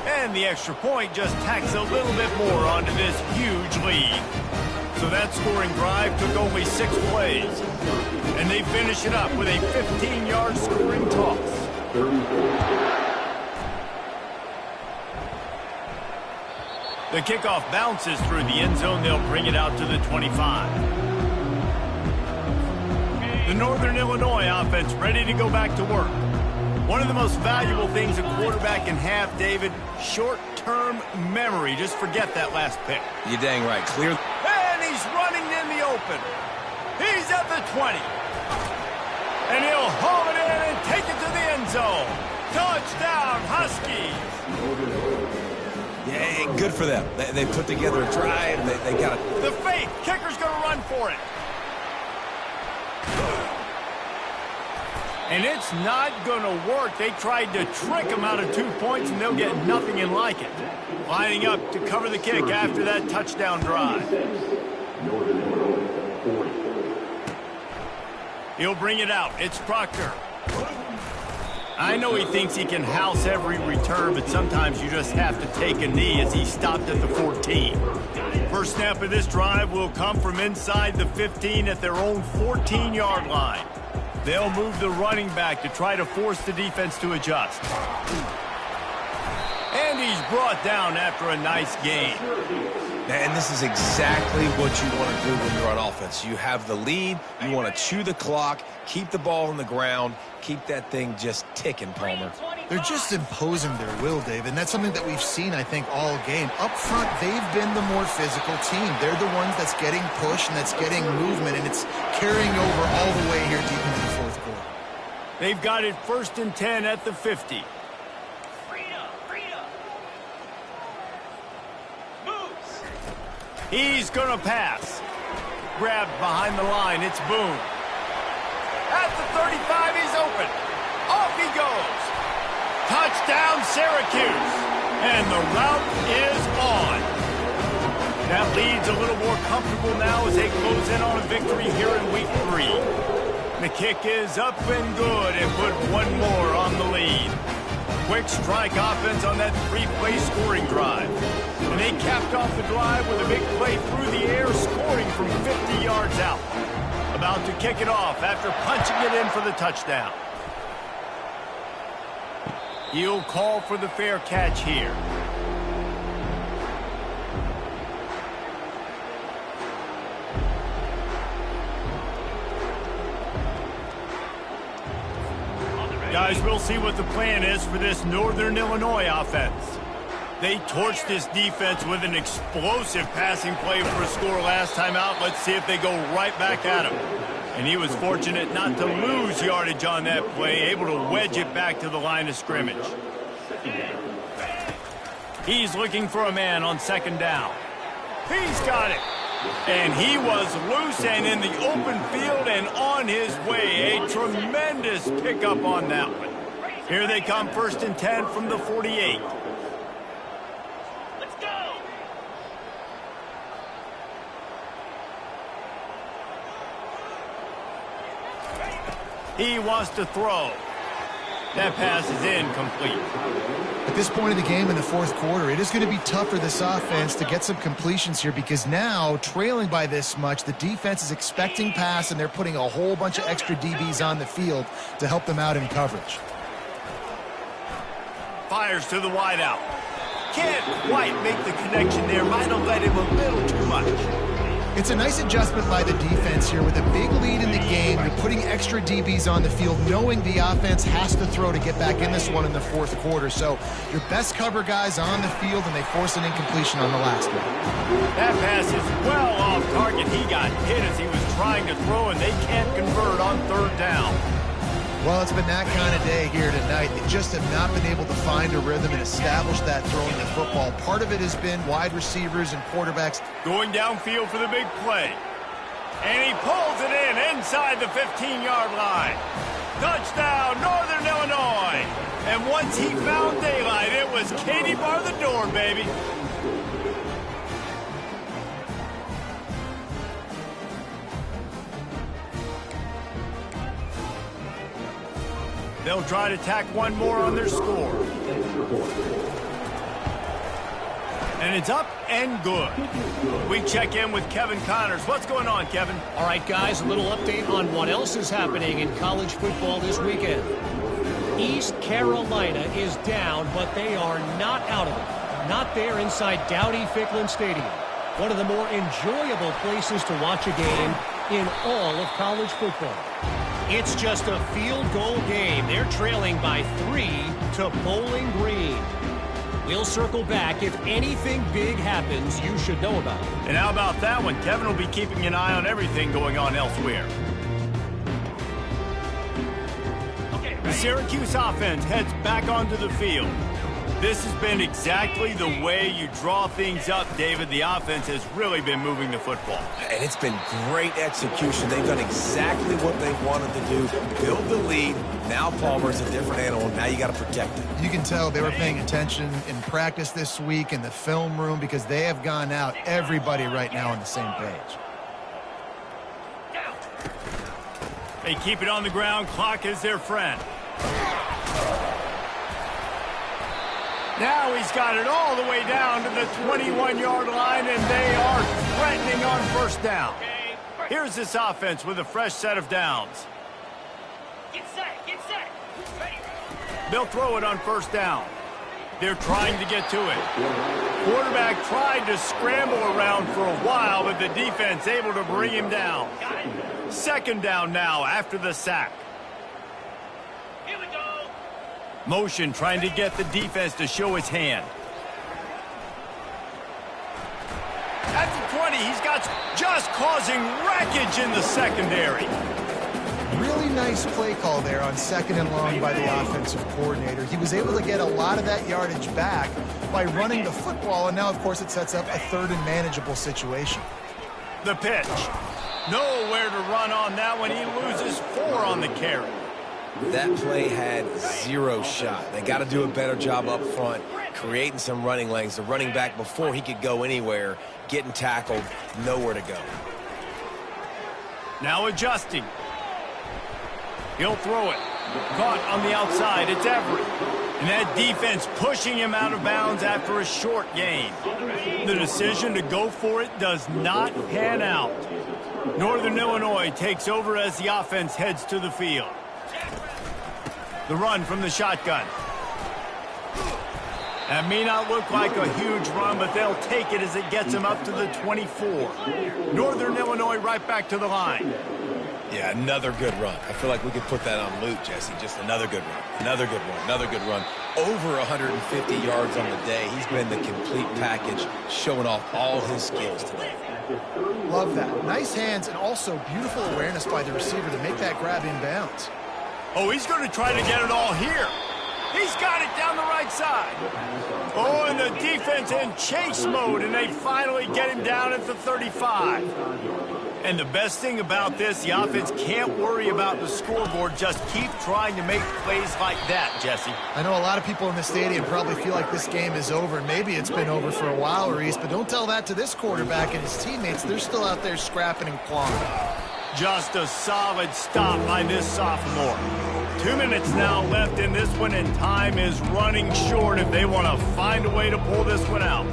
And the extra point just tacks a little bit more onto this huge lead. So that scoring drive took only 6 plays. And they finish it up with a 15-yard scoring toss. The kickoff bounces through the end zone. They'll bring it out to the 25. The Northern Illinois offense ready to go back to work. One of the most valuable things a quarterback can have, David, short-term memory. Just forget that last pick. You're dang right. Clear. And he's running in the open. He's at the 20. And he'll haul it in and take it to the end zone. Touchdown, Huskies. Yeah, good for them. They put together a drive. They got it. The fake. Kicker's going to run for it. And it's not going to work. They tried to trick him out of 2 points, and they'll get nothing in like it. Lining up to cover the kick after that touchdown drive. He'll bring it out. It's Proctor. I know he thinks he can house every return, but sometimes you just have to take a knee as he stopped at the 14. First snap of this drive will come from inside the 15 at their own 14-yard line. They'll move the running back to try to force the defense to adjust. And he's brought down after a nice gain. And this is exactly what you want to do when you're on offense. You have the lead. You want to chew the clock, keep the ball on the ground, keep that thing just ticking, Palmer. They're just imposing their will, David, and that's something that we've seen, I think, all game. Up front, they've been the more physical team. They're the ones that's getting pushed and that's getting movement, and it's carrying over all the way here deep into the fourth quarter. They've got it 1st and 10 at the 50. He's going to pass. Grabbed behind the line. It's Boone. At the 35, he's open. Off he goes. Touchdown, Syracuse. And the route is on. That lead's a little more comfortable now as they close in on a victory here in week 3. The kick is up and good and put one more on the lead. Quick strike offense on that 3-play scoring drive. And they capped off the drive with a big play through the air, scoring from 50 yards out. About to kick it off after punching it in for the touchdown. He'll call for the fair catch here. Guys, we'll see what the plan is for this Northern Illinois offense. They torched this defense with an explosive passing play for a score last time out. Let's see if they go right back at him. And he was fortunate not to lose yardage on that play, able to wedge it back to the line of scrimmage. He's looking for a man on 2nd down. He's got it. And he was loose and in the open field and on his way. A tremendous pickup on that one. Here they come, 1st and 10 from the 48. Let's go. He wants to throw. That pass is incomplete. At this point in the game in the fourth quarter, it is going to be tough for this offense to get some completions here because now, trailing by this much, the defense is expecting pass and they're putting a whole bunch of extra DBs on the field to help them out in coverage. Fires to the wideout. Can't quite make the connection there. Might have led him a little too much. It's a nice adjustment by the defense here with a big lead in the game. You're putting extra DBs on the field, knowing the offense has to throw to get back in this one in the fourth quarter. So your best cover guys on the field, and they force an incompletion on the last one. That pass is well off target. He got hit as he was trying to throw, and they can't convert on 3rd down. Well, it's been that kind of day here tonight. They just have not been able to find a rhythm and establish that throwing the football. Part of it has been wide receivers and quarterbacks going downfield for the big play. And he pulls it in inside the 15-yard line. Touchdown, Northern Illinois. And once he found daylight, it was Katie bar the door, baby. They'll try to tack one more on their score. And it's up and good. We check in with Kevin Connors. What's going on, Kevin? All right, guys, a little update on what else is happening in college football this weekend. East Carolina is down, but they are not out of it. Not there inside Dowdy-Ficklin Stadium. One of the more enjoyable places to watch a game in all of college football. It's just a field goal game. They're trailing by 3 to Bowling Green. We'll circle back. If anything big happens, you should know about it. And how about that one? Kevin will be keeping an eye on everything going on elsewhere. The Syracuse offense heads back onto the field. This has been exactly the way you draw things up, David. The offense has really been moving the football. And it's been great execution. They've done exactly what they wanted to do. Build the lead. Now Palmer's a different animal. Now you got to protect it. You can tell they were paying attention in practice this week in the film room because they have gone out, everybody right now on the same page. They keep it on the ground. Clock is their friend. Now he's got it all the way down to the 21-yard line, and they are threatening on 1st down. Here's this offense with a fresh set of downs. Get set, get set. Ready. They'll throw it on 1st down. They're trying to get to it. Quarterback tried to scramble around for a while, but the defense able to bring him down. Second down now after the sack. Here we go. Motion trying to get the defense to show his hand. At the 20, he's got just causing wreckage in the secondary. Really nice play call there on 2nd and long by the offensive coordinator. He was able to get a lot of that yardage back by running the football, and now, of course, it sets up a 3rd and manageable situation. The pitch. Nowhere to run on that one. He loses 4 on the carry. That play had 0 shot. They got to do a better job up front, creating some running lanes. The running back, before he could go anywhere, getting tackled, nowhere to go. Now adjusting. He'll throw it. Caught on the outside. It's Everett. And that defense pushing him out of bounds after a short gain. The decision to go for it does not pan out. Northern Illinois takes over as the offense heads to the field. The run from the shotgun. That may not look like a huge run, but they'll take it as it gets them up to the 24. Northern Illinois right back to the line. Yeah, another good run. I feel like we could put that on loop, Jesse. Just another good run. Another good run. Another good run. Over 150 yards on the day. He's been the complete package, showing off all his skills today. Love that. Nice hands and also beautiful awareness by the receiver to make that grab inbounds. Oh, he's going to try to get it all here. He's got it down the right side. Oh, and the defense in chase mode, and they finally get him down at the 35. And the best thing about this, the offense can't worry about the scoreboard. Just keep trying to make plays like that, Jesse. I know a lot of people in the stadium probably feel like this game is over. Maybe it's been over for a while, Reese, but don't tell that to this quarterback and his teammates. They're still out there scrapping and clawing. Just a solid stop by this sophomore. 2 minutes now left in this one, and time is running short if they want to find a way to pull this one out.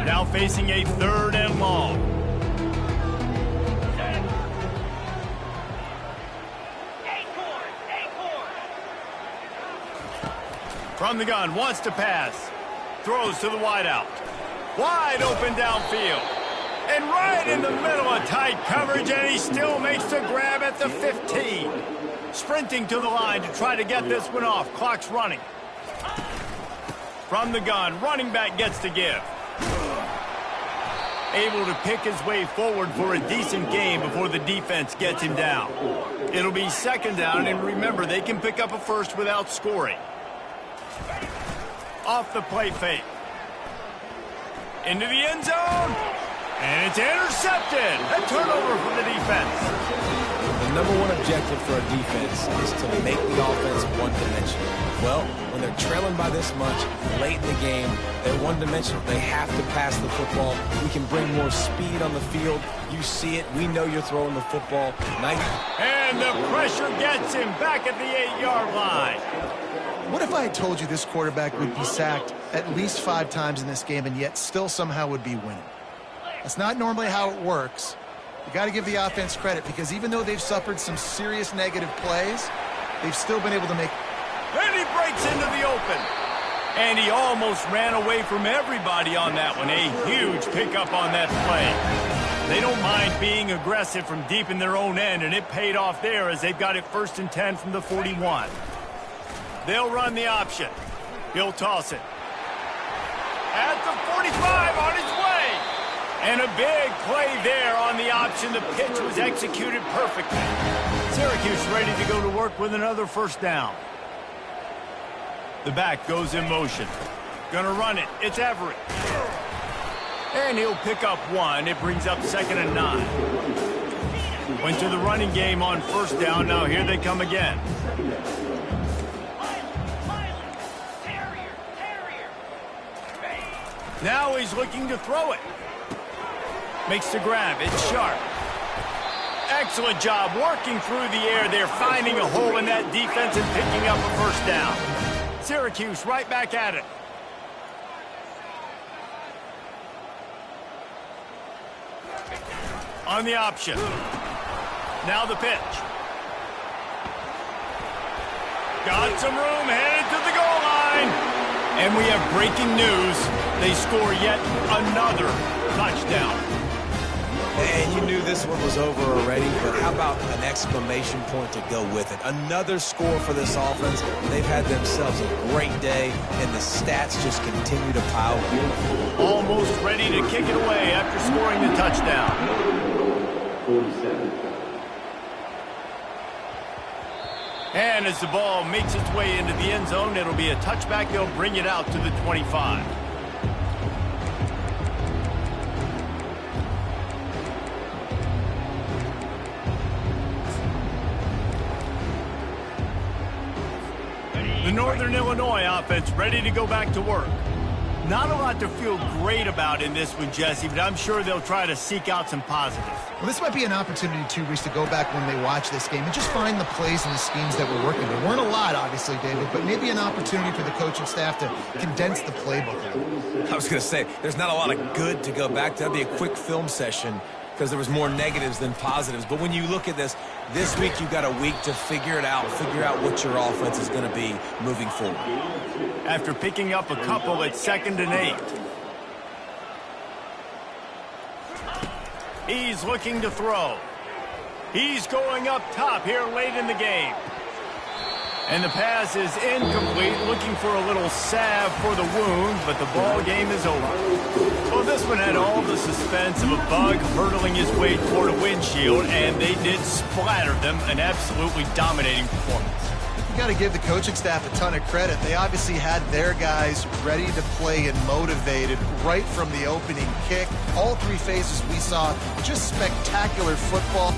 Now facing a 3rd and long. From the gun, wants to pass. Throws to the wideout. Wide open downfield. And right in the middle of tight coverage, and he still makes the grab at the 15. Sprinting to the line to try to get this one off. Clock's running. From the gun, running back gets to give. Able to pick his way forward for a decent gain before the defense gets him down. It'll be 2nd down, and remember, they can pick up a first without scoring. Off the play fake. Into the end zone. And it's intercepted. A turnover for the defense. The number one objective for a defense is to make the offense one-dimensional. Well, when they're trailing by this much, late in the game, they're one-dimensional. They have to pass the football. We can bring more speed on the field. You see it. We know you're throwing the football. Nice. And the pressure gets him back at the 8-yard line. What if I had told you this quarterback would be sacked at least 5 times in this game and yet still somehow would be winning? That's not normally how it works. You got to give the offense credit because even though they've suffered some serious negative plays, they've still been able to make... And he breaks into the open. And he almost ran away from everybody on that one. A huge pickup on that play. They don't mind being aggressive from deep in their own end, and it paid off there as they've got it 1st and 10 from the 41. They'll run the option. He'll toss it. At the 45 on his way. And a big play there on the option. The pitch was executed perfectly. Syracuse ready to go to work with another 1st down. The back goes in motion. Gonna run it. It's Everett. And he'll pick up 1. It brings up 2nd and 9. Went to the running game on 1st down. Now here they come again. Now he's looking to throw it. Makes the grab. It's sharp. Excellent job working through the air. They're finding a hole in that defense and picking up a 1st down. Syracuse right back at it. On the option. Now the pitch. Got some room, headed to the goal line. And we have breaking news. They score yet another touchdown. And you knew this one was over already, but how about an exclamation point to go with it? Another score for this offense. They've had themselves a great day, and the stats just continue to pile up. Almost ready to kick it away after scoring the touchdown. 47. And as the ball makes its way into the end zone, it'll be a touchback. They'll bring it out to the 25. The Northern Illinois offense ready to go back to work. Not a lot to feel great about in this one, Jesse, but I'm sure they'll try to seek out some positives. Well, this might be an opportunity, too, Reese, to go back when they watch this game and just find the plays and the schemes that were working. There weren't a lot, obviously, David, but maybe an opportunity for the coaching staff to condense the playbook. I was going to say, there's not a lot of good to go back to. That'd be a quick film session because there was more negatives than positives. But when you look at this week you've got a week to figure it out, figure out what your offense is going to be moving forward. After picking up a couple at 2nd and 8. He's looking to throw. He's going up top here late in the game. And the pass is incomplete, looking for a little salve for the wound, but the ball game is over. Well, this one had all the suspense of a bug hurtling his way toward a windshield, and they did splatter them. An absolutely dominating performance. You got to give the coaching staff a ton of credit. They obviously had their guys ready to play and motivated right from the opening kick. All three phases we saw just spectacular football.